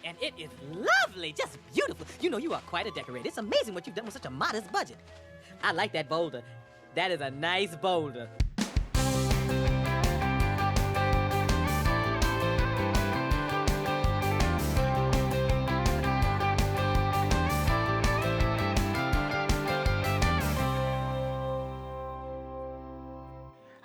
and it is lovely, just beautiful. You know, you are quite a decorator. It's amazing what you've done with such a modest budget. I like that boulder. That is a nice boulder.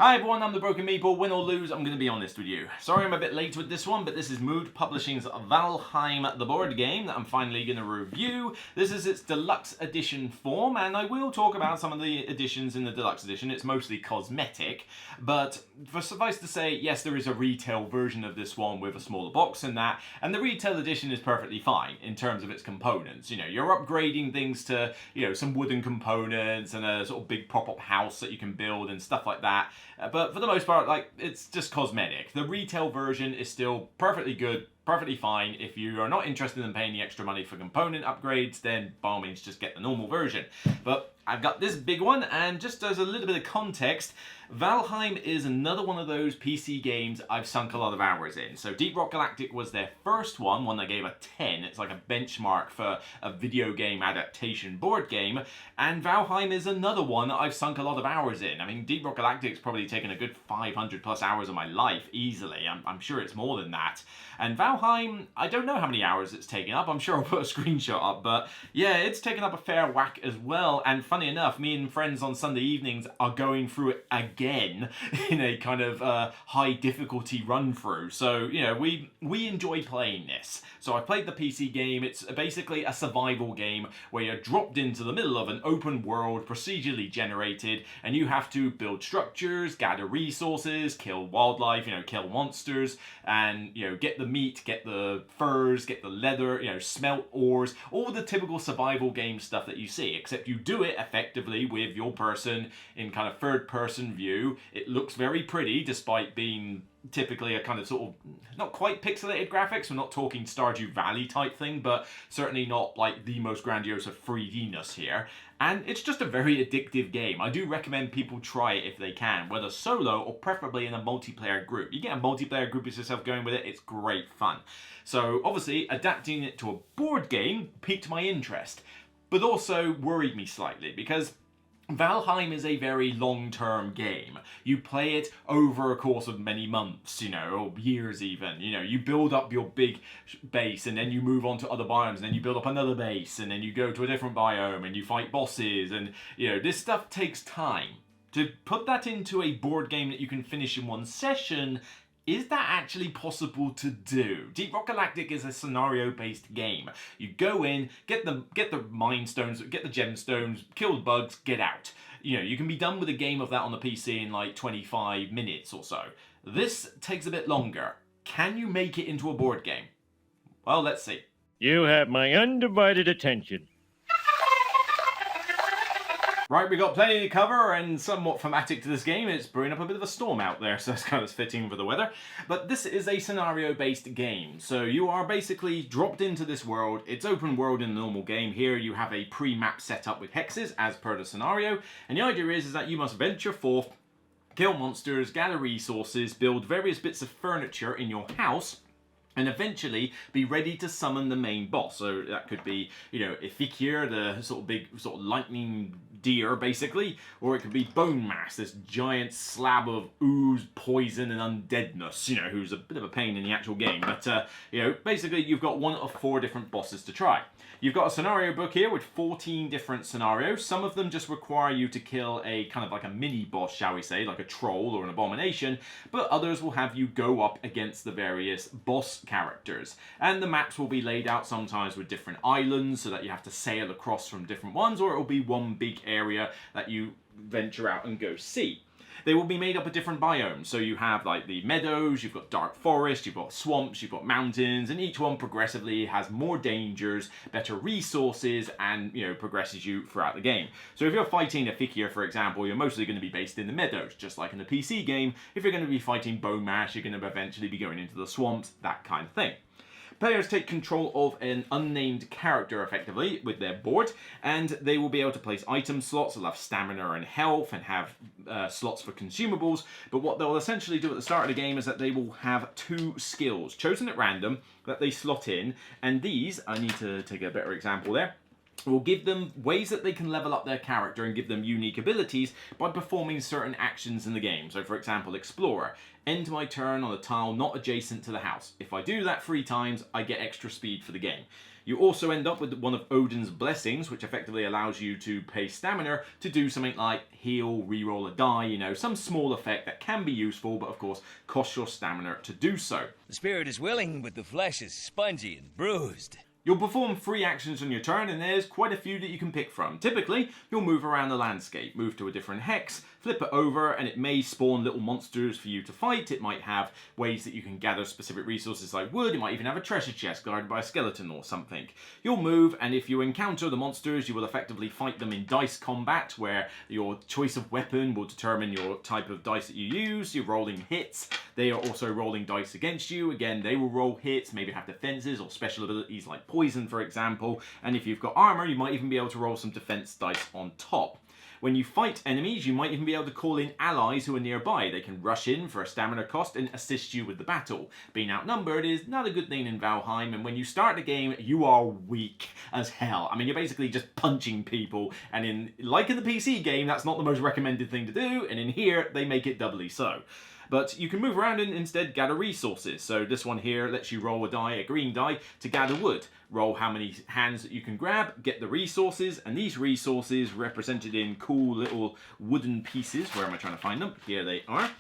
Hi everyone, I'm the Broken Meeple. Win or lose, I'm going to be honest with you. Sorry I'm a bit late with this one, but this is Mood Publishing's Valheim, the board game that I'm finally going to review. This is its deluxe edition form, and I will talk about some of the additions in the deluxe edition. It's mostly cosmetic, but for suffice to say, yes, there is a retail version of this one with a smaller box and that, and the retail edition is perfectly fine in terms of its components. You know, you're upgrading things to, you know, some wooden components and a sort of big pop-up house that you can build and stuff like that. But for the most part, like, it's just cosmetic. The retail version is still perfectly good, perfectly fine. If you are not interested in paying the extra money for component upgrades, then by all means just get the normal version. But I've got this big one, and just as a little bit of context, Valheim is another one of those PC games I've sunk a lot of hours in. So Deep Rock Galactic was their first one that gave a 10. It's like a benchmark for a video game adaptation board game. And Valheim is another one that I've sunk a lot of hours in. I mean, Deep Rock Galactic's probably taken a good 500 plus hours of my life, easily. I'm sure it's more than that. And Valheim, I don't know how many hours it's taken up. I'm sure I'll put a screenshot up, but yeah, it's taken up a fair whack as well. And funny enough, me and friends on Sunday evenings are going through it again in a kind of high difficulty run through. So, you know, we enjoy playing this. So I played the PC game. It's basically a survival game where you're dropped into the middle of an open world, procedurally generated, and you have to build structures, gather resources, kill wildlife, you know, kill monsters, and, you know, get the meat, get the furs, get the leather, you know, smelt ores, all the typical survival game stuff that you see, except you do it effectively with your person in kind of third person view. It looks very pretty despite being typically a kind of sort of not quite pixelated graphics. We're not talking Stardew Valley type thing, but certainly not like the most grandiose of 3D-ness here. And it's just a very addictive game. I do recommend people try it if they can, whether solo or preferably in a multiplayer group. You get a multiplayer group of yourself going with it, it's great fun. So obviously adapting it to a board game piqued my interest, but also worried me slightly because Valheim is a very long-term game. You play it over a course of many months, you know, or years even. You know, you build up your big base and then you move on to other biomes and then you build up another base and then you go to a different biome and you fight bosses and, you know, this stuff takes time. To put that into a board game that you can finish in one session, is that actually possible to do? Deep Rock Galactic is a scenario-based game. You go in, get the mind stones, get the gemstones, kill the bugs, get out. You know, you can be done with a game of that on the PC in like 25 minutes or so. This takes a bit longer. Can you make it into a board game? Well, let's see. You have my undivided attention. Right, we've got plenty to cover, and somewhat thematic to this game, it's brewing up a bit of a storm out there, so it's kind of fitting for the weather. But this is a scenario-based game, so you are basically dropped into this world. It's open world in the normal game. Here you have a pre-map set up with hexes, as per the scenario, and the idea is that you must venture forth, kill monsters, gather resources, build various bits of furniture in your house, and eventually be ready to summon the main boss. So that could be, you know, Ifikir, the sort of big, sort of lightning deer, basically, or it could be Bone Mass, this giant slab of ooze, poison, and undeadness, you know, who's a bit of a pain in the actual game. But, you know, basically you've got one of 4 different bosses to try. You've got a scenario book here with 14 different scenarios. Some of them just require you to kill a kind of like a mini boss, shall we say, like a troll or an abomination, but others will have you go up against the various boss characters. And the maps will be laid out sometimes with different islands so that you have to sail across from different ones, or it will be one big area that you venture out and go see. They will be made up of different biomes. So you have like the meadows, you've got dark forest, you've got swamps, you've got mountains, and each one progressively has more dangers, better resources, and, you know, progresses you throughout the game. So if you're fighting a Fikir, for example, you're mostly going to be based in the meadows, just like in the PC game. If you're going to be fighting Bone Mash, you're going to eventually be going into the swamps, that kind of thing. Players take control of an unnamed character, effectively, with their board, and they will be able to place item slots. They'll have stamina and health, and have slots for consumables. But what they'll essentially do at the start of the game is that they will have 2 skills, chosen at random, that they slot in, and these, I need to take a better example there, will give them ways that they can level up their character and give them unique abilities by performing certain actions in the game. So for example, Explorer. End my turn on a tile not adjacent to the house. If I do that 3 times, I get extra speed for the game. You also end up with one of Odin's blessings, which effectively allows you to pay stamina to do something like heal, reroll a die, you know, some small effect that can be useful, but of course costs your stamina to do so. The spirit is willing, but the flesh is spongy and bruised. You'll perform 3 actions on your turn, and there's quite a few that you can pick from. Typically, you'll move around the landscape, move to a different hex, flip it over, and it may spawn little monsters for you to fight. It might have ways that you can gather specific resources like wood. It might even have a treasure chest guarded by a skeleton or something. You'll move, and if you encounter the monsters, you will effectively fight them in dice combat, where your choice of weapon will determine your type of dice that you use. You're rolling hits. They are also rolling dice against you. Again, they will roll hits, maybe have defenses or special abilities like poison, for example. And if you've got armor, you might even be able to roll some defense dice on top. When you fight enemies, you might even be able to call in allies who are nearby. They can rush in for a stamina cost and assist you with the battle. Being outnumbered is not a good thing in Valheim, and when you start the game, you are weak as hell. I mean, you're basically just punching people, and like in the PC game, that's not the most recommended thing to do, and in here, they make it doubly so. But you can move around and instead gather resources. So this one here lets you roll a die, a green die, to gather wood. Roll how many hands that you can grab, get the resources, and these resources represented in cool little wooden pieces. Where am I trying to find them? Here they are.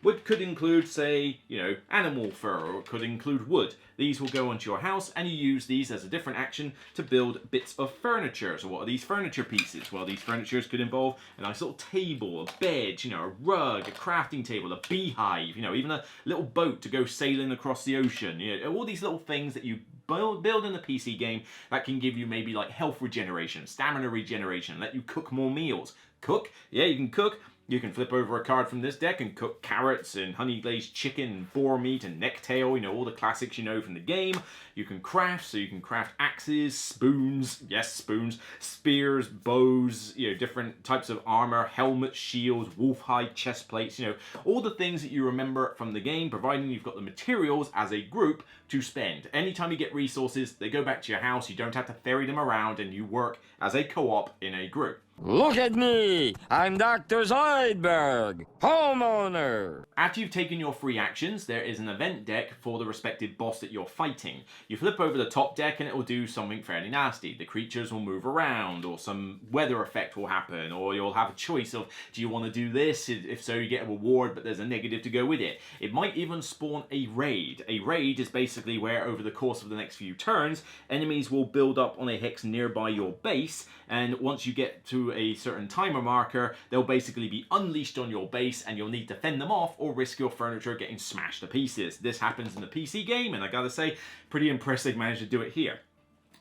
Wood could include, say, you know, animal fur, or it could include wood. These will go onto your house, and you use these as a different action to build bits of furniture. So what are these furniture pieces? Well, these furnitures could involve a nice little table, a bed, you know, a rug, a crafting table, a beehive, you know, even a little boat to go sailing across the ocean. You know, all these little things that you build in the PC game that can give you maybe like health regeneration, stamina regeneration, let you cook more meals. Cook? Yeah, you can cook. You can flip over a card from this deck and cook carrots and honey glazed chicken and boar meat and necktail, you know, all the classics you know from the game. You can craft, so you can craft axes, spoons, yes, spoons, spears, bows, you know, different types of armor, helmets, shields, wolf hide, chest plates, you know, all the things that you remember from the game, providing you've got the materials as a group to spend. Anytime you get resources, they go back to your house, you don't have to ferry them around, and you work as a co-op in a group. Look at me! I'm Dr. Zoidberg, homeowner! After you've taken your 3 actions, there is an event deck for the respective boss that you're fighting. You flip over the top deck and it will do something fairly nasty. The creatures will move around, or some weather effect will happen, or you'll have a choice of, do you want to do this? If so, you get a reward, but there's a negative to go with it. It might even spawn a raid. A raid is basically where, over the course of the next few turns, enemies will build up on a hex nearby your base, and once you get to a certain timer marker, they'll basically be unleashed on your base, and you'll need to fend them off or risk your furniture getting smashed to pieces. This happens in the PC game, and I gotta say, pretty impressed they've managed to do it here.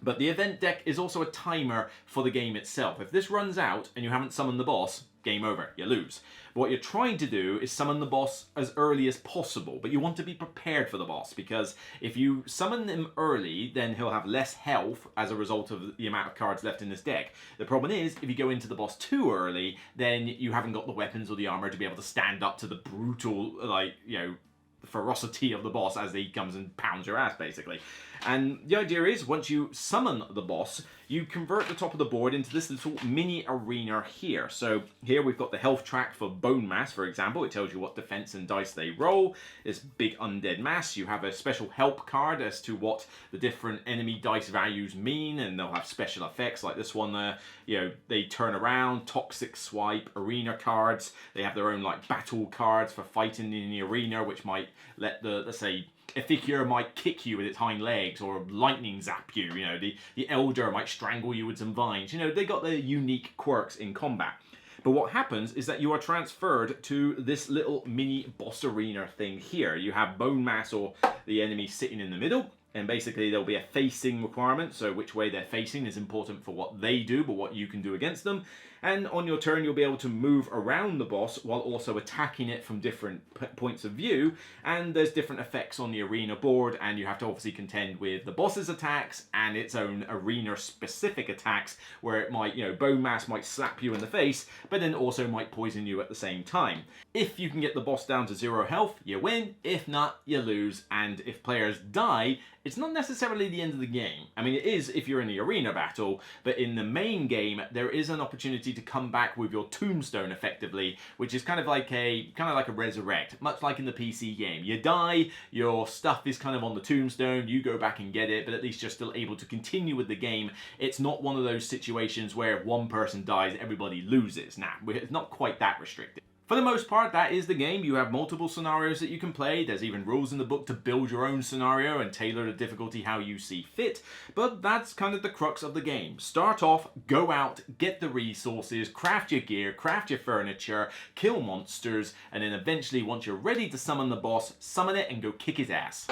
But the event deck is also a timer for the game itself. If this runs out and you haven't summoned the boss, game over, you lose. But what you're trying to do is summon the boss as early as possible, but you want to be prepared for the boss, because if you summon him early, then he'll have less health as a result of the amount of cards left in this deck. The problem is, if you go into the boss too early, then you haven't got the weapons or the armor to be able to stand up to the brutal, like, you know, the ferocity of the boss as he comes and pounds your ass, basically. And the idea is, once you summon the boss, you convert the top of the board into this little mini arena here. So here we've got the health track for bone mass, for example. It tells you what defense and dice they roll. This big undead mass. You have a special help card as to what the different enemy dice values mean, and they'll have special effects like this one there. You know, they turn around, toxic swipe, arena cards. They have their own like battle cards for fighting in the arena, which might let the, let's say, Epicure might kick you with its hind legs, or lightning zap you, you know, the Elder might strangle you with some vines. You know, they got their unique quirks in combat. But what happens is that you are transferred to this little mini boss arena thing here. You have bone mass, or the enemy, sitting in the middle, And basically there'll be a facing requirement, so which way they're facing is important for what they do, but what you can do against them. And on your turn, you'll be able to move around the boss while also attacking it from different points of view. And there's different effects on the arena board, and you have to obviously contend with the boss's attacks and its own arena-specific attacks, where it might, bone mass might slap you in the face, but then also might poison you at the same time. If you can get the boss down to 0 health, you win. If not, you lose. And if players die, it's not necessarily the end of the game. I mean, it is if you're in the arena battle, but in the main game, there is an opportunity to come back with your tombstone effectively, which is kind of like a resurrect, much like in the PC game. You die, your stuff is kind of on the tombstone, you go back and get it, but at least you're still able to continue with the game. It's not one of those situations where if one person dies, everybody loses. Nah, it's not quite that restricted. For the most part, that is the game. You have multiple scenarios that you can play. There's even rules in the book to build your own scenario and tailor the difficulty how you see fit. But that's kind of the crux of the game. Start off, go out, get the resources, craft your gear, craft your furniture, kill monsters, and then eventually, once you're ready to summon the boss, summon it and go kick his ass.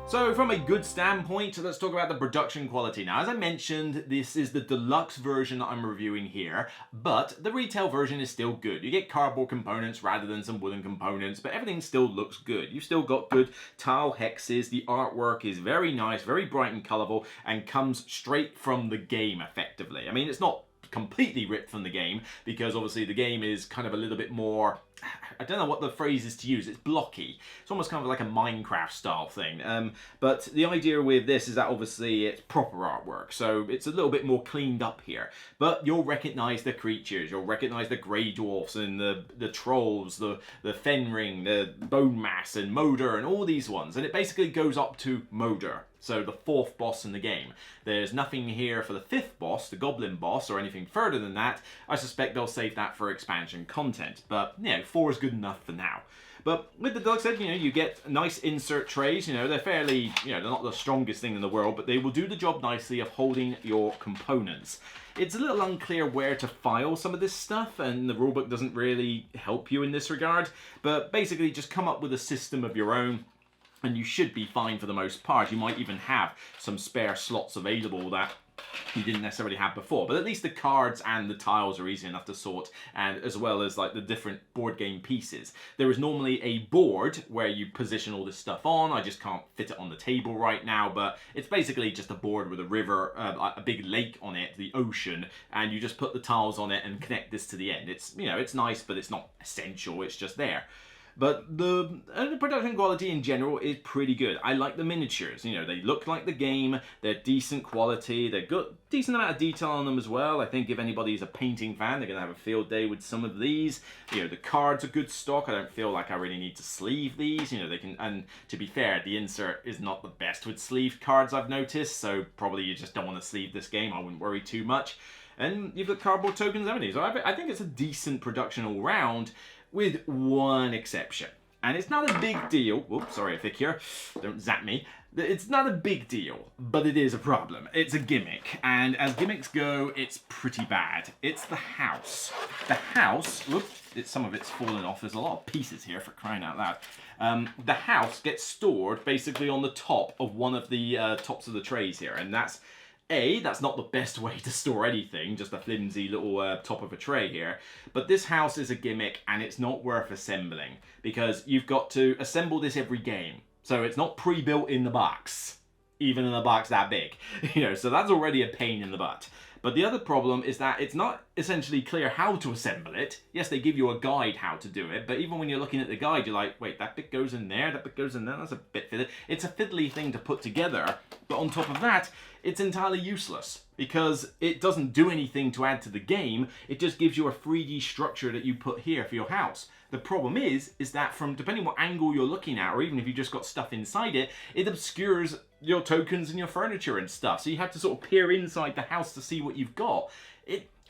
So from a good standpoint, let's talk about the production quality. Now, as I mentioned, this is the deluxe version that I'm reviewing here, but the retail version is still good. You get cardboard components rather than some wooden components, but everything still looks good. You've still got good tile hexes. The artwork is very nice, very bright and colorful, and comes straight from the game effectively. I mean, it's not completely ripped from the game, because obviously the game is kind of a little bit more, I don't know what the phrase is to use, it's blocky. It's almost kind of like a Minecraft style thing. But the idea with this is that obviously it's proper artwork, so it's a little bit more cleaned up here. But you'll recognize the creatures, you'll recognize the grey dwarfs and the trolls, the fenring, the bone mass and Moder and all these ones. And it basically goes up to Moder. So the 4th boss in the game. There's nothing here for the 5th boss, the goblin boss, or anything further than that. I suspect they'll save that for expansion content. But, 4 is good enough for now. But with the deluxe set, you get nice insert trays. They're fairly, they're not the strongest thing in the world, but they will do the job nicely of holding your components. It's a little unclear where to file some of this stuff, and the rulebook doesn't really help you in this regard. But basically, just come up with a system of your own, and you should be fine for the most part. You might even have some spare slots available that you didn't necessarily have before, but at least the cards and the tiles are easy enough to sort, and as well as like the different board game pieces. There is normally a board where you position all this stuff on. I just can't fit it on the table right now, but it's basically just a board with a river, a big lake on it, the ocean, and you just put the tiles on it and connect this to the end. It's, it's nice, but it's not essential, it's just there. But the production quality in general is pretty good. I like the miniatures. They look like the game. They're decent quality. They've got decent amount of detail on them as well. I think if anybody's a painting fan, they're going to have a field day with some of these. The cards are good stock. I don't feel like I really need to sleeve these. They can, and to be fair, the insert is not the best with sleeved cards, I've noticed. So probably you just don't want to sleeve this game. I wouldn't worry too much. And you've got cardboard tokens and everything. So I think it's a decent production all round, with one exception. And it's not a big deal. Whoops, sorry, Vic here. Don't zap me. It's not a big deal, but it is a problem. It's a gimmick, and as gimmicks go, it's pretty bad. It's the house. The house, whoops, some of it's fallen off. There's a lot of pieces here, for crying out loud. The house gets stored basically on the top of one of the tops of the trays here, and that's not the best way to store anything, just a flimsy little top of a tray here. But this house is a gimmick, and it's not worth assembling, because you've got to assemble this every game. So it's not pre-built in the box, even in a box that big. So that's already a pain in the butt. But the other problem is that it's not essentially clear how to assemble it. Yes, they give you a guide how to do it, but even when you're looking at the guide, you're like, wait, that bit goes in there, that bit goes in there, that's a bit fiddly. It's a fiddly thing to put together, but on top of that, it's entirely useless, because it doesn't do anything to add to the game. It just gives you a 3D structure that you put here for your house. The problem is that from, depending what angle you're looking at, or even if you just got stuff inside it, it obscures your tokens and your furniture and stuff. So you have to sort of peer inside the house to see what you've got.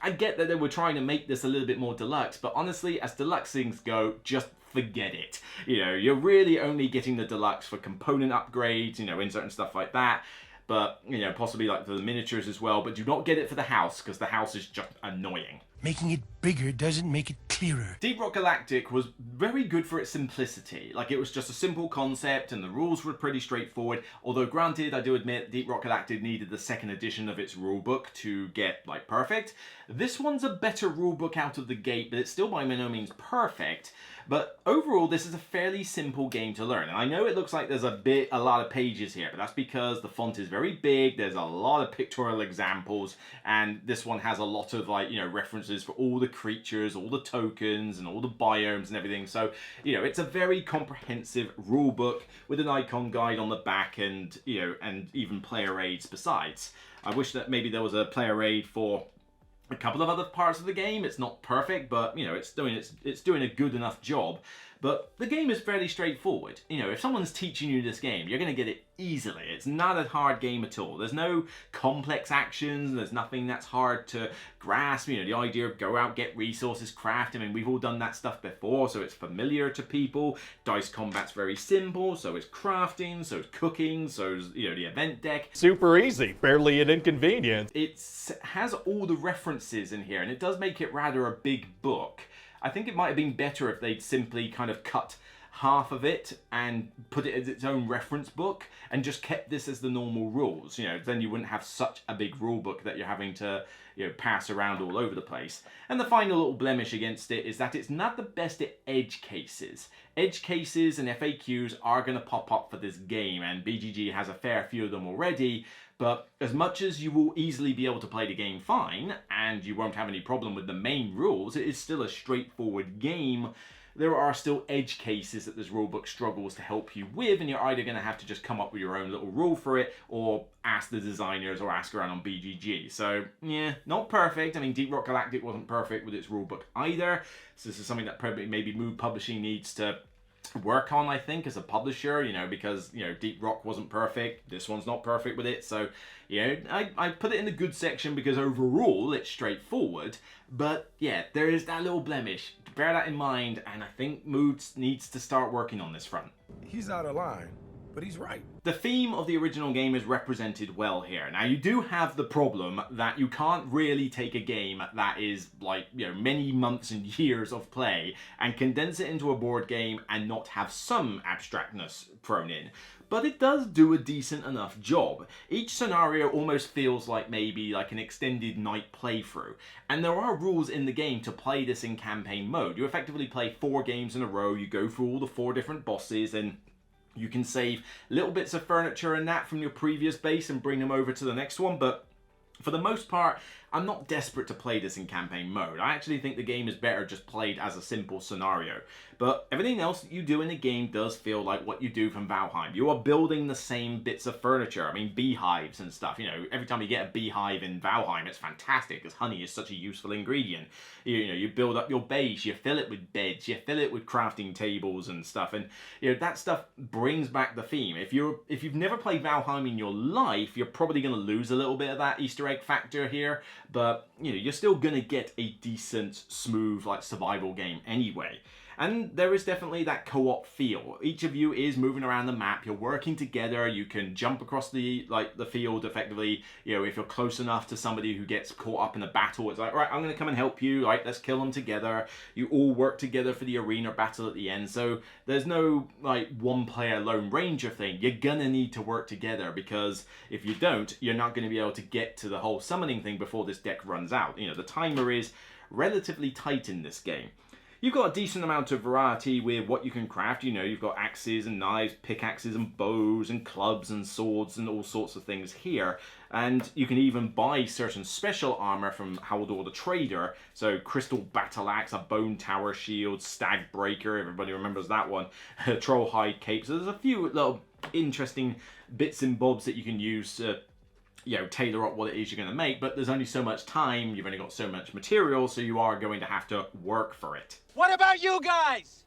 I get that they were trying to make this a little bit more deluxe, but honestly, as deluxe things go, just forget it. You're really only getting the deluxe for component upgrades, insert and stuff like that. But, possibly like for the miniatures as well, but do not get it for the house, because the house is just annoying. Making it bigger doesn't make it clearer. Deep Rock Galactic was very good for its simplicity. Like, it was just a simple concept and the rules were pretty straightforward. Although granted, I do admit Deep Rock Galactic needed the second edition of its rulebook to get, like, perfect. This one's a better rulebook out of the gate, but it's still by no means perfect. But overall, this is a fairly simple game to learn. And I know it looks like there's a lot of pages here, but that's because the font is very big, there's a lot of pictorial examples, and this one has a lot of, like, you know, references for all the creatures, all the tokens, and all the biomes and everything. So, you know, it's a very comprehensive rule book with an icon guide on the back and, you know, and even player aids besides. I wish that maybe there was a player aid for a couple of other parts of the game. It's not perfect, but, you know, it's doing a good enough job. But the game is fairly straightforward. You know, if someone's teaching you this game, you're going to get it easily. It's not a hard game at all. There's no complex actions. There's nothing that's hard to grasp. You know, the idea of go out, get resources, craft. I mean, we've all done that stuff before, so it's familiar to people. Dice combat's very simple, so it's crafting, so it's cooking, so it's, you know, the event deck. Super easy, barely an inconvenience. It has all the references in here, and it does make it rather a big book. I think it might have been better if they'd simply kind of cut half of it and put it as its own reference book and just kept this as the normal rules. You know, then you wouldn't have such a big rule book that you're having to, you know, pass around all over the place. And the final little blemish against it is that it's not the best at edge cases. Edge cases and FAQs are going to pop up for this game, and BGG has a fair few of them already. But as much as you will easily be able to play the game fine, and you won't have any problem with the main rules, it is still a straightforward game. There are still edge cases that this rulebook struggles to help you with, and you're either going to have to just come up with your own little rule for it, or ask the designers or ask around on BGG. So, yeah, not perfect. I mean, Deep Rock Galactic wasn't perfect with its rulebook either. So this is something that probably maybe Mood Publishing needs to work on, I think, as a publisher, you know, because, you know, Deep Rock wasn't perfect, this one's not perfect with it, so, you know, I put it in the good section because overall it's straightforward, but yeah, there is that little blemish. Bear that in mind, and I think Mood needs to start working on this front. He's out of line, but he's right. The theme of the original game is represented well here. Now, you do have the problem that you can't really take a game that is, like, you know, many months and years of play and condense it into a board game and not have some abstractness thrown in. But it does do a decent enough job. Each scenario almost feels like maybe like an extended night playthrough. And there are rules in the game to play this in campaign mode. You effectively play 4 games in a row, you go through all the 4 different bosses, and you can save little bits of furniture and that from your previous base and bring them over to the next one, but for the most part, I'm not desperate to play this in campaign mode. I actually think the game is better just played as a simple scenario. But everything else that you do in the game does feel like what you do from Valheim. You are building the same bits of furniture. I mean, beehives and stuff. You know, every time you get a beehive in Valheim, it's fantastic because honey is such a useful ingredient. You know, you build up your base, you fill it with beds, you fill it with crafting tables and stuff. And, you know, that stuff brings back the theme. If you've never played Valheim in your life, you're probably going to lose a little bit of that Easter egg factor here. But, you know, you're still going to get a decent, smooth, like, survival game anyway. And there is definitely that co-op feel. Each of you is moving around the map, you're working together, you can jump across the field effectively, you know, if you're close enough to somebody who gets caught up in a battle, it's like, right, I'm gonna come and help you, right, let's kill them together. You all work together for the arena battle at the end, so there's no, like, one player Lone Ranger thing. You're gonna need to work together, because if you don't, you're not gonna be able to get to the whole summoning thing before this deck runs out. You know, the timer is relatively tight in this game. You've got a decent amount of variety with what you can craft. You know, you've got axes and knives, pickaxes and bows and clubs and swords and all sorts of things here. And you can even buy certain special armor from Haldor the Trader. So Crystal Battle Axe, a Bone Tower Shield, Stag Breaker, everybody remembers that one, Troll Hide Cape. So there's a few little interesting bits and bobs that you can use to, you know, tailor up what it is you're going to make, but there's only so much time, you've only got so much material, so you are going to have to work for it. What about you guys?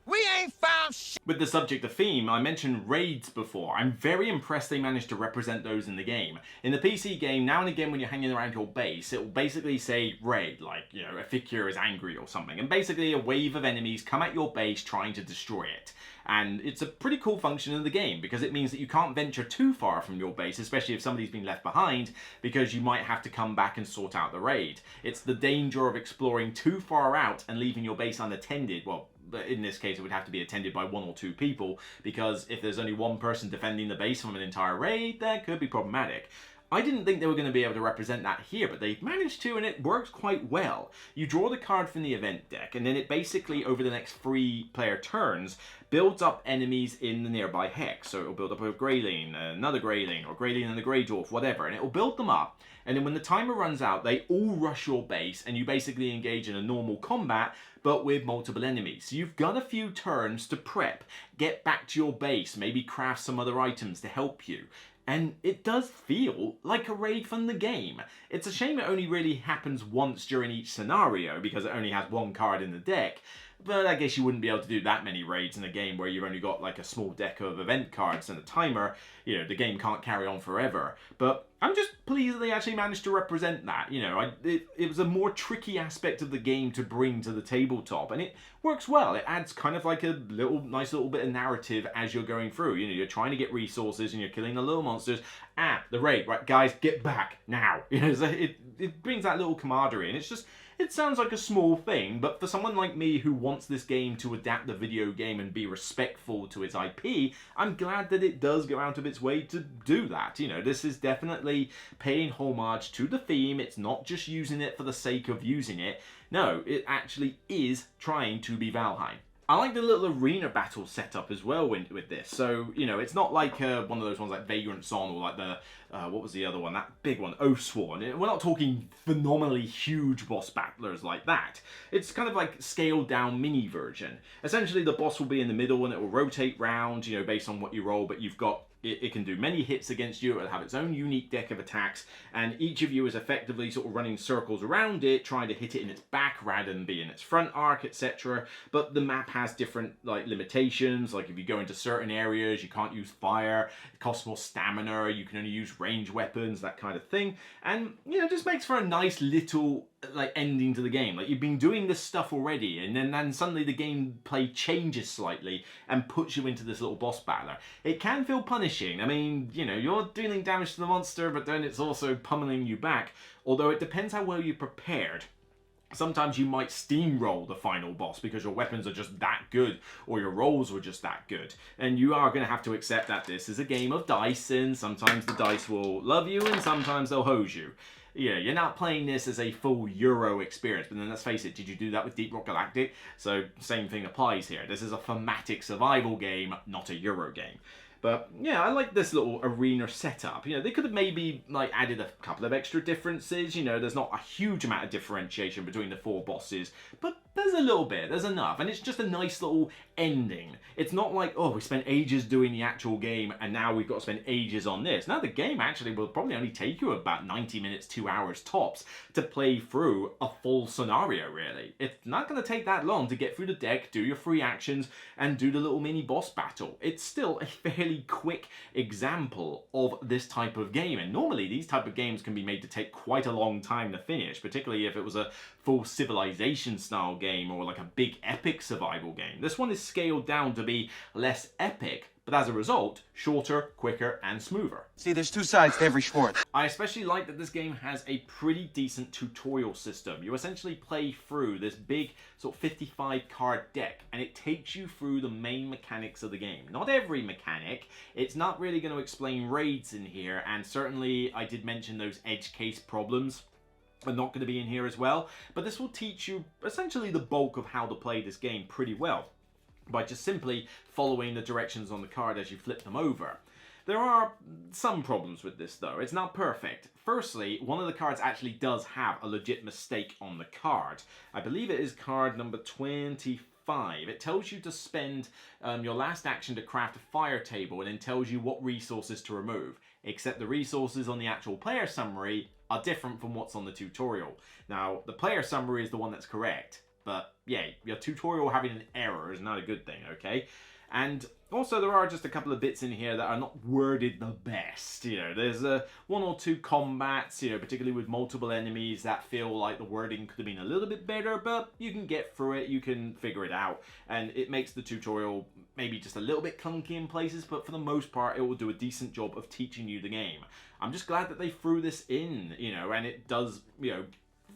We ain't found shit. With the subject of theme, I mentioned raids before. I'm very impressed they managed to represent those in the game. In the PC game, now and again when you're hanging around your base, it will basically say raid, like, you know, a figure is angry or something. And basically a wave of enemies come at your base trying to destroy it. And it's a pretty cool function in the game because it means that you can't venture too far from your base, especially if somebody's been left behind, because you might have to come back and sort out the raid. It's the danger of exploring too far out and leaving your base unattended. Well, in this case, it would have to be attended by 1 or 2 people, because if there's only one person defending the base from an entire raid, that could be problematic. I didn't think they were going to be able to represent that here, but they've managed to, and it works quite well. You draw the card from the event deck, and then it basically, over the next 3 player turns, builds up enemies in the nearby hex. So it'll build up a Greyling, another Greyling, or Greyling and a Grey Dwarf, whatever, and it will build them up. And then when the timer runs out, they all rush your base, and you basically engage in a normal combat, but with multiple enemies. So you've got a few turns to prep, get back to your base, maybe craft some other items to help you. And it does feel like a raid from the game. It's a shame it only really happens once during each scenario, because it only has 1 card in the deck. But I guess you wouldn't be able to do that many raids in a game where you've only got like a small deck of event cards and a timer. You know, the game can't carry on forever. But I'm just pleased that they actually managed to represent that. You know, it was a more tricky aspect of the game to bring to the tabletop, and it works well. It adds kind of like a nice little bit of narrative as you're going through. You know, you're trying to get resources and you're killing the little monsters. The raid, right, guys, get back now. You know, so it brings that little camaraderie, and it's just, it sounds like a small thing, but for someone like me who wants this game to adapt the video game and be respectful to its IP, I'm glad that it does go out of its way to do that. You know, this is definitely paying homage to the theme. It's not just using it for the sake of using it. No, it actually is trying to be Valheim. I like the little arena battle setup as well with this. So, you know, it's not like one of those ones like Vagrant Son or like the, what was the other one? That big one, Oathsworn. We're not talking phenomenally huge boss battlers like that. It's kind of like scaled down mini version. Essentially, the boss will be in the middle and it will rotate round, you know, based on what you roll, but you've got, it can do many hits against you, it'll have its own unique deck of attacks, and each of you is effectively sort of running circles around it, trying to hit it in its back rather than be in its front arc, etc. But the map has different like limitations, like if you go into certain areas, you can't use fire, it costs more stamina, you can only use range weapons, that kind of thing. And, you know, it just makes for a nice little like ending to the game. Like, you've been doing this stuff already, and then suddenly the gameplay changes slightly and puts you into this little boss battler. It can feel punishing. I mean, you know, you're dealing damage to the monster, but then it's also pummeling you back, although it depends how well you prepared. Sometimes you might steamroll the final boss because your weapons are just that good, or your rolls were just that good. And you are going to have to accept that this is a game of dice, and sometimes the dice will love you and sometimes they'll hose you. Yeah, you're not playing this as a full Euro experience, but then let's face it, did you do that with Deep Rock Galactic? So same thing applies here. This is a thematic survival game, not a Euro game. But yeah, I like this little arena setup. You know, they could have maybe like added a couple of extra differences. You know, there's not a huge amount of differentiation between the 4 bosses, but there's a little bit, there's enough, and it's just a nice little ending. It's not like, oh, we spent ages doing the actual game and now we've got to spend ages on this. Now the game actually will probably only take you about 90 minutes, 2 hours tops to play through a full scenario, really. It's not going to take that long to get through the deck, do your free actions, and do the little mini boss battle. It's still a fairly quick example of this type of game, and normally these type of games can be made to take quite a long time to finish, particularly if it was a full Civilization style game or like a big epic survival game. This one is scaled down to be less epic, but as a result, shorter, quicker, and smoother. See, there's 2 sides to every sport. I especially like that this game has a pretty decent tutorial system. You essentially play through this big sort of 55 card deck, and it takes you through the main mechanics of the game. Not every mechanic, it's not really going to explain raids in here, and certainly I did mention those edge case problems are not going to be in here as well, but this will teach you essentially the bulk of how to play this game pretty well by just simply following the directions on the card as you flip them over. There are some problems with this though. It's not perfect. Firstly, one of the cards actually does have a legit mistake on the card. I believe it is card number 25. It tells you to spend your last action to craft a fire table, and then tells you what resources to remove, except the resources on the actual player summary are different from what's on the tutorial. Now, the player summary is the one that's correct, but yeah, your tutorial having an error is not a good thing, okay? And also there are just a couple of bits in here that are not worded the best. You know, there's one or two combats, you know, particularly with multiple enemies that feel like the wording could have been a little bit better, but you can get through it, you can figure it out, and it makes the tutorial maybe just a little bit clunky in places, but for the most part it will do a decent job of teaching you the game. I'm just glad that they threw this in, you know, and it does, you know,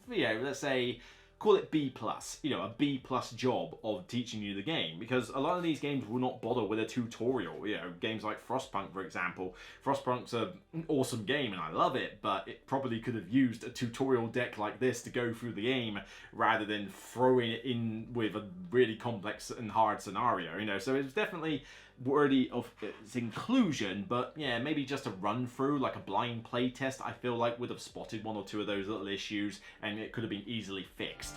let's say, call it B+, you know, a B+ job of teaching you the game, because a lot of these games will not bother with a tutorial. You know, games like Frostpunk, for example. Frostpunk's an awesome game and I love it, but it probably could have used a tutorial deck like this to go through the game rather than throwing it in with a really complex and hard scenario, you know. So it's definitely worthy of its inclusion, but yeah, maybe just a run through, like a blind play test, I feel like would have spotted one or two of those little issues and it could have been easily fixed.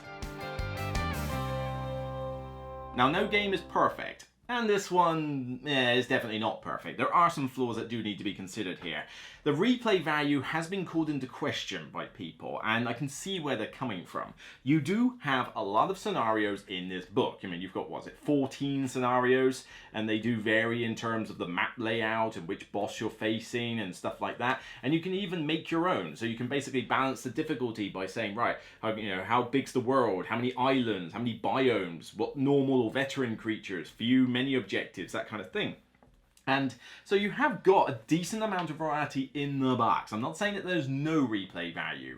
Now, no game is perfect, and this one is definitely not perfect. There are some flaws that do need to be considered here. The replay value has been called into question by people, and I can see where they're coming from. You do have a lot of scenarios in this book. I mean, you've got, 14 scenarios, and they do vary in terms of the map layout and which boss you're facing and stuff like that. And you can even make your own, so you can basically balance the difficulty by saying, right, how big's the world, how many islands, how many biomes, what normal or veteran creatures, few, many objectives, that kind of thing. And so you have got a decent amount of variety in the box. I'm not saying that there's no replay value,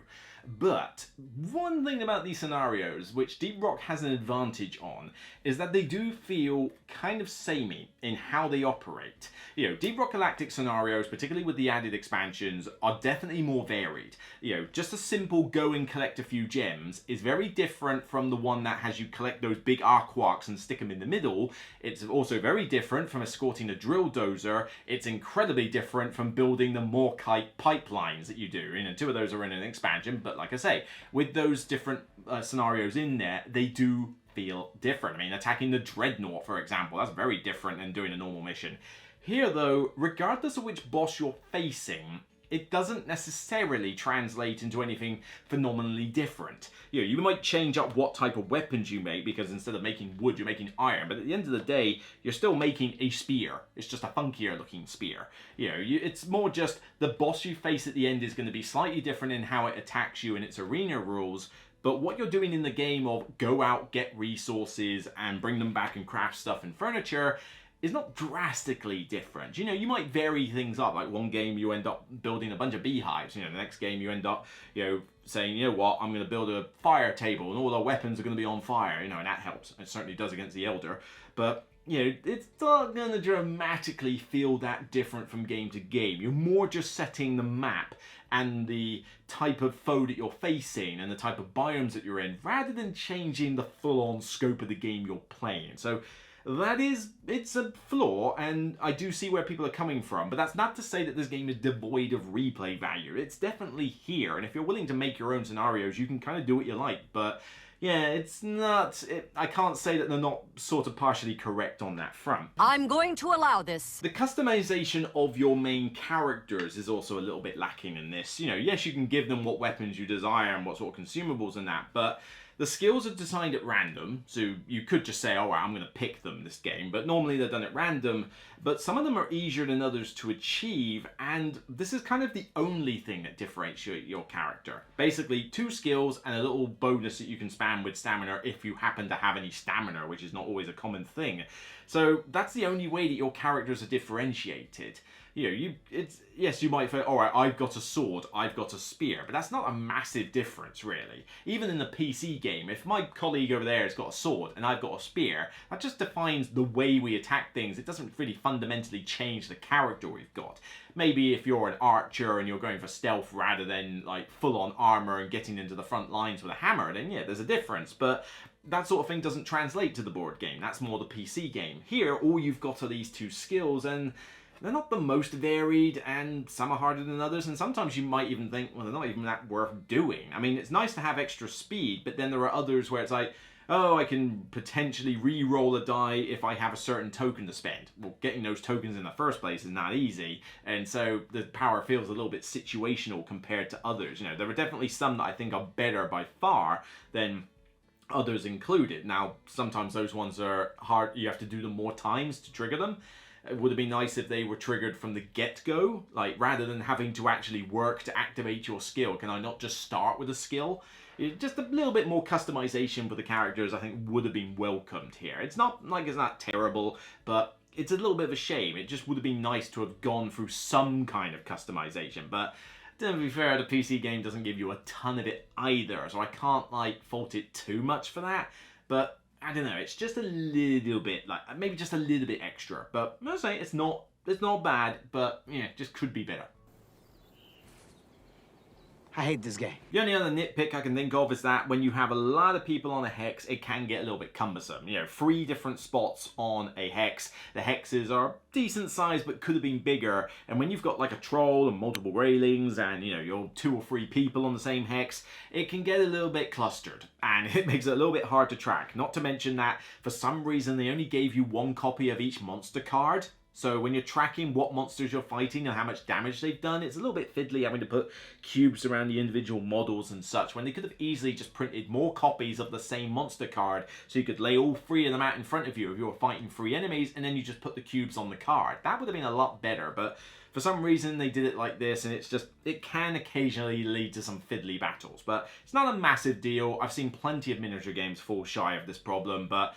but one thing about these scenarios, which Deep Rock has an advantage on, is that they do feel kind of samey in how they operate. You know, Deep Rock Galactic scenarios, particularly with the added expansions, are definitely more varied. You know, just a simple go and collect a few gems is very different from the one that has you collect those big Arquarks and stick them in the middle. It's also very different from escorting a drill dozer. It's incredibly different from building the Morkite pipelines that you do. You know, two of those are in an expansion, but like I say, with those different scenarios in there, they do feel different. I mean, attacking the Dreadnought, for example, that's very different than doing a normal mission. Here, though, regardless of which boss you're facing, it doesn't necessarily translate into anything phenomenally different. You know, you might change up what type of weapons you make, because instead of making wood, you're making iron, but at the end of the day, you're still making a spear. It's just a funkier looking spear. You know, it's more just the boss you face at the end is going to be slightly different in how it attacks you and its arena rules, but what you're doing in the game of go out, get resources, and bring them back and craft stuff and furniture is not drastically different. You know, you might vary things up. Like one game you end up building a bunch of beehives. You know, the next game you end up, saying, you know what, I'm going to build a fire table and all our weapons are going to be on fire. You know, and that helps. It certainly does against the Elder. But, you know, it's not going to dramatically feel that different from game to game. You're more just setting the map and the type of foe that you're facing and the type of biomes that you're in, rather than changing the full-on scope of the game you're playing. So it's a flaw, and I do see where people are coming from, but that's not to say that this game is devoid of replay value. It's definitely here, and if you're willing to make your own scenarios, you can kind of do what you like, but yeah, it's not, I can't say that they're not sort of partially correct on that front. I'm going to allow this. The customization of your main characters is also a little bit lacking in this. You know, yes, you can give them what weapons you desire and what sort of consumables and that, but the skills are designed at random, so you could just say, oh, I'm going to pick them this game, but normally they're done at random, but some of them are easier than others to achieve, and this is kind of the only thing that differentiates your character. Basically, 2 skills and a little bonus that you can spam with stamina if you happen to have any stamina, which is not always a common thing. So that's the only way that your characters are differentiated. You know, yes, you might think, all right, I've got a sword, I've got a spear, but that's not a massive difference, really. Even in the PC game, if my colleague over there has got a sword and I've got a spear, that just defines the way we attack things. It doesn't really fundamentally change the character we've got. Maybe if you're an archer and you're going for stealth rather than like full-on armor and getting into the front lines with a hammer, then yeah, there's a difference, but that sort of thing doesn't translate to the board game. That's more the PC game. Here, all you've got are these 2 skills, and they're not the most varied, and some are harder than others, and sometimes you might even think, well, they're not even that worth doing. I mean, it's nice to have extra speed, but then there are others where it's like, oh, I can potentially re-roll a die if I have a certain token to spend. Well, getting those tokens in the first place is not easy, and so the power feels a little bit situational compared to others. You know, there are definitely some that I think are better by far than others included. Now, sometimes those ones are hard, you have to do them more times to trigger them. It would have been nice if they were triggered from the get-go, like rather than having to actually work to activate your skill. Can I not just start with a skill? Just a little bit more customization for the characters I think would have been welcomed here. It's not like it's not terrible, but it's a little bit of a shame. It just would have been nice to have gone through some kind of customization, but to be fair, the PC game doesn't give you a ton of it either, so I can't like fault it too much for that. But I don't know, it's just a little bit, like, maybe just a little bit extra. But I'll say it's not bad, but yeah, just could be better. I hate this game. The only other nitpick I can think of is that when you have a lot of people on a hex, it can get a little bit cumbersome. You know, 3 different spots on a hex. The hexes are decent size, but could have been bigger. And when you've got like a troll and multiple railings and, you know, you're 2 or 3 people on the same hex, it can get a little bit clustered. And it makes it a little bit hard to track. Not to mention that, for some reason, they only gave you 1 copy of each monster card. So when you're tracking what monsters you're fighting and how much damage they've done, it's a little bit fiddly having to put cubes around the individual models and such, when they could have easily just printed more copies of the same monster card so you could lay all 3 of them out in front of you if you were fighting 3 enemies, and then you just put the cubes on the card. That would have been a lot better, but for some reason they did it like this, and it's just, it can occasionally lead to some fiddly battles. But it's not a massive deal. I've seen plenty of miniature games fall shy of this problem, but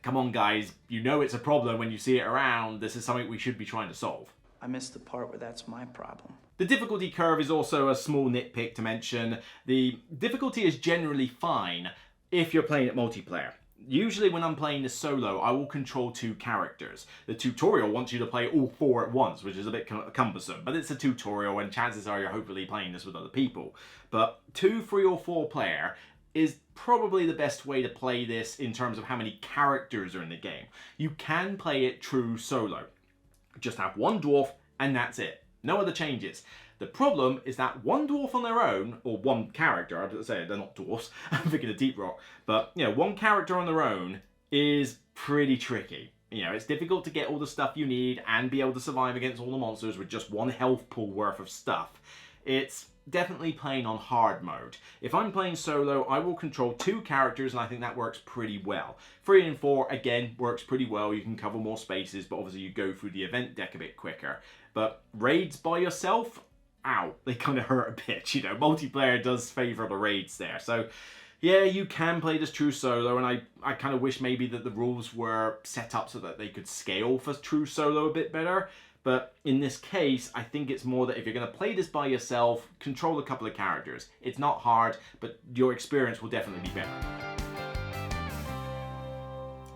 come on guys, you know it's a problem when you see it around. This is something we should be trying to solve. I missed the part where that's my problem. The difficulty curve is also a small nitpick to mention. The difficulty is generally fine if you're playing it multiplayer. Usually when I'm playing this solo, I will control 2 characters. The tutorial wants you to play all 4 at once, which is a bit cumbersome, but it's a tutorial and chances are you're hopefully playing this with other people. But 2, 3 or 4 player is probably the best way to play this in terms of how many characters are in the game. You can play it true solo. Just have 1 dwarf and that's it. No other changes. The problem is that 1 dwarf on their own, or 1 character, I have to say they're not dwarfs, I'm thinking of Deep Rock, but you know, 1 character on their own is pretty tricky. You know, it's difficult to get all the stuff you need and be able to survive against all the monsters with just 1 health pool worth of stuff. It's definitely playing on hard mode. If I'm playing solo, I will control 2 characters and I think that works pretty well. 3 and 4, again, works pretty well. You can cover more spaces, but obviously you go through the event deck a bit quicker. But raids by yourself, ow, they kind of hurt a bit, you know. Multiplayer does favour the raids there. So yeah, you can play this true solo, and I kind of wish maybe that the rules were set up so that they could scale for true solo a bit better. But in this case, I think it's more that if you're going to play this by yourself, control a couple of characters. It's not hard, but your experience will definitely be better.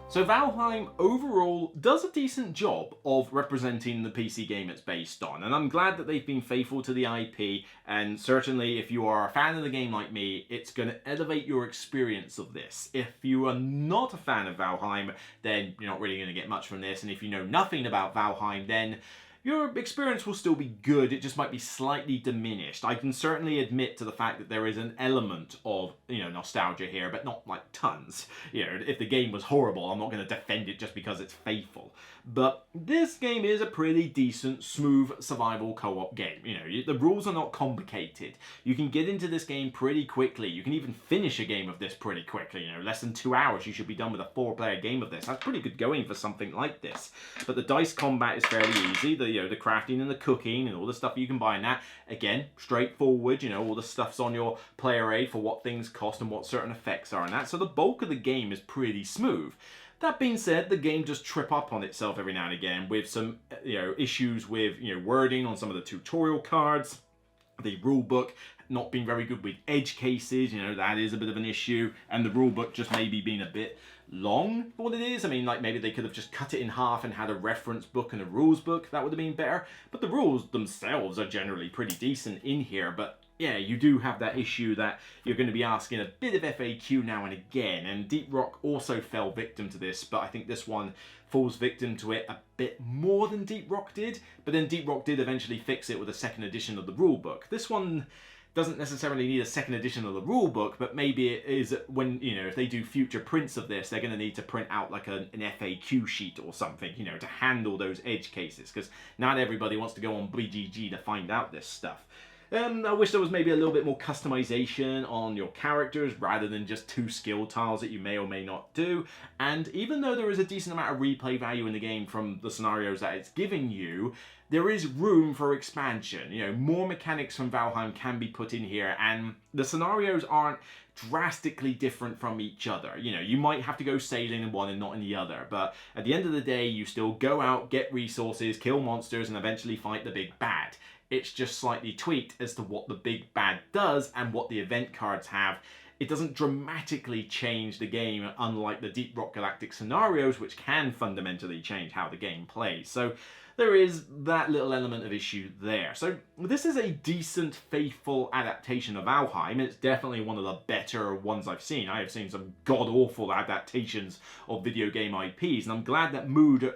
So Valheim overall does a decent job of representing the PC game it's based on, and I'm glad that they've been faithful to the IP, and certainly if you are a fan of the game like me, it's going to elevate your experience of this. If you are not a fan of Valheim, then you're not really going to get much from this, and if you know nothing about Valheim, then your experience will still be good, it just might be slightly diminished. I can certainly admit to the fact that there is an element of, you know, nostalgia here, but not like tons. You know, if the game was horrible, I'm not going to defend it just because it's faithful. But this game is a pretty decent, smooth survival co-op game. You know, the rules are not complicated. You can get into this game pretty quickly. You can even finish a game of this pretty quickly. You know, less than 2 hours, you should be done with a 4-player game of this. That's pretty good going for something like this. But the dice combat is fairly easy. The crafting and the cooking and all the stuff you can buy in that, again, straightforward. You know, all the stuff's on your player aid for what things cost and what certain effects are and that. So the bulk of the game is pretty smooth. That being said, the game does trip up on itself every now and again with some, you know, issues with, you know, wording on some of the tutorial cards, the rulebook not being very good with edge cases, you know, that is a bit of an issue, and the rulebook just maybe being a bit long for what it is. I mean, like, maybe they could have just cut it in half and had a reference book and a rules book. That would have been better. But the rules themselves are generally pretty decent in here, but yeah, you do have that issue that you're going to be asking a bit of FAQ now and again, and Deep Rock also fell victim to this, but I think this one falls victim to it a bit more than Deep Rock did, but then Deep Rock did eventually fix it with a 2nd edition of the rulebook. This one doesn't necessarily need a 2nd edition of the rulebook, but maybe it is when, you know, if they do future prints of this, they're going to need to print out like an FAQ sheet or something, you know, to handle those edge cases, because not everybody wants to go on BGG to find out this stuff. I wish there was maybe a little bit more customization on your characters rather than just 2 skill tiles that you may or may not do. And even though there is a decent amount of replay value in the game from the scenarios that it's giving you, there is room for expansion. You know, more mechanics from Valheim can be put in here, and the scenarios aren't drastically different from each other. You know, you might have to go sailing in one and not in the other, but at the end of the day, you still go out, get resources, kill monsters, and eventually fight the big bad. It's just slightly tweaked as to what the big bad does and what the event cards have. It doesn't dramatically change the game, unlike the Deep Rock Galactic scenarios, which can fundamentally change how the game plays. So there is that little element of issue there. So this is a decent, faithful adaptation of Valheim. It's definitely one of the better ones I've seen. I have seen some god-awful adaptations of video game IPs, and I'm glad that Mood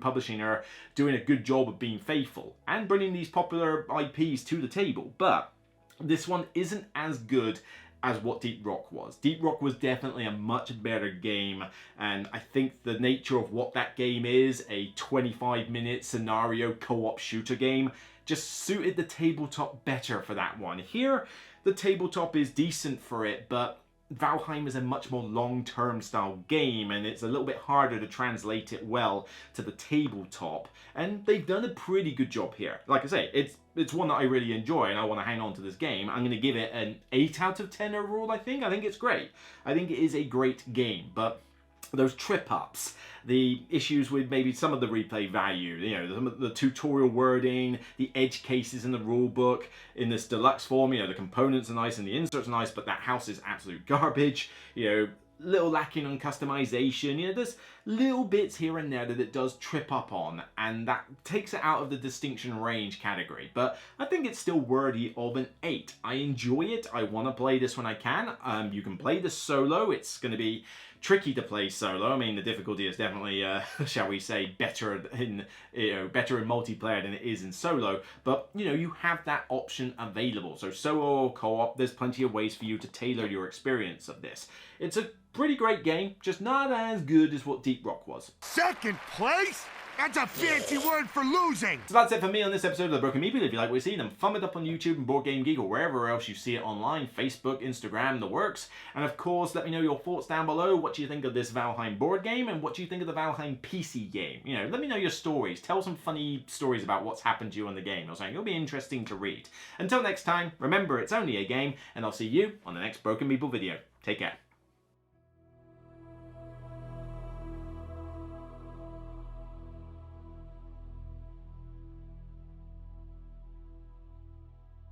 Publishing are doing a good job of being faithful and bringing these popular IPs to the table. But this one isn't as good as what Deep Rock was. Deep Rock was definitely a much better game, and I think the nature of what that game is, a 25-minute scenario co-op shooter game, just suited the tabletop better for that one. Here, the tabletop is decent for it, but Valheim is a much more long-term style game, and it's a little bit harder to translate it well to the tabletop, and they've done a pretty good job here. Like I say, it's one that I really enjoy, and I want to hang on to this game. I'm going to give it an 8 out of 10 overall, I think. I think it's great. I think it is a great game, but those trip-ups, the issues with maybe some of the replay value, you know, the tutorial wording, the edge cases in the rulebook, in this deluxe form, you know, the components are nice and the inserts are nice, but that house is absolute garbage, you know, little lacking on customization. You know, there's little bits here and there that it does trip up on, and that takes it out of the distinction range category. But I think it's still worthy of an 8. I enjoy it. I want to play this when I can. You can play this solo. It's going to be tricky to play solo. I mean, the difficulty is definitely, shall we say, better in multiplayer than it is in solo. But you know, you have that option available. So solo or co-op, there's plenty of ways for you to tailor your experience of this. It's a pretty great game, just not as good as what Deep Rock was. Second place? That's a fancy word for losing! So that's it for me on this episode of The Broken Meeple. If you like what you see, then thumb it up on YouTube and Board Game Geek or wherever else you see it online, Facebook, Instagram, the works. And of course, let me know your thoughts down below. What do you think of this Valheim board game, and what do you think of the Valheim PC game? You know, let me know your stories. Tell some funny stories about what's happened to you on the game or something. It'll be interesting to read. Until next time, remember, it's only a game, and I'll see you on the next Broken Meeple video. Take care.